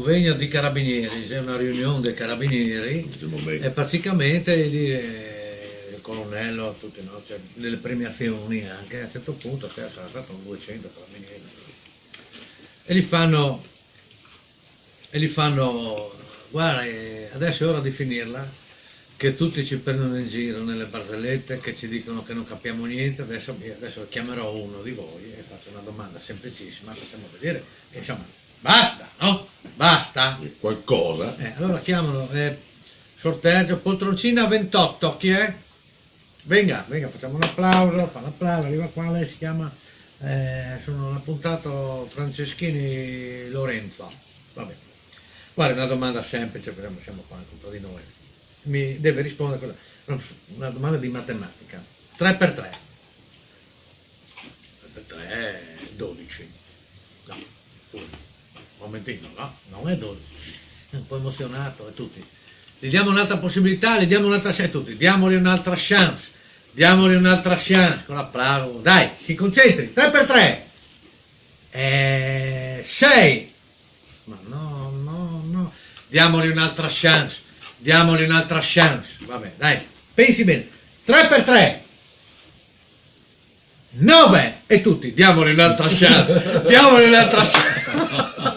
convegno di carabinieri, c'è una riunione dei carabinieri e praticamente il colonnello, tutti, no? Cioè, delle premiazioni anche, a un certo punto sarà stato un 200 carabinieri e li fanno, guarda, adesso è ora di finirla, che tutti ci prendono in giro nelle barzellette, che ci dicono che non capiamo niente. Adesso chiamerò uno di voi e faccio una domanda semplicissima, facciamo vedere, e insomma, basta, no? Basta? Qualcosa. Allora chiamano, sorteggio, poltroncina 28, chi è? Venga, facciamo un applauso, fa un applauso, arriva qua, lei si chiama, sono l'appuntato Franceschini Lorenzo, vabbè. Guarda, una domanda semplice, perché siamo qua anche un po' di noi. Mi deve rispondere una domanda di matematica. 3 per 3. 3 per 3 è 12. No, scusa, un momentino, no, non è 12. È un po' emozionato, e tutti. Gli diamo un'altra possibilità, gli diamo un'altra chance, tutti. Diamogli un'altra chance. Diamogli un'altra chance. Con l'applauso. Dai, si concentri. 3 per 3. 6. Ma no. Diamogli un'altra chance. Diamogli un'altra chance. Vabbè, dai, pensi bene. 3 per 3. 9. E tutti, diamogli un'altra chance. Diamogli un'altra chance.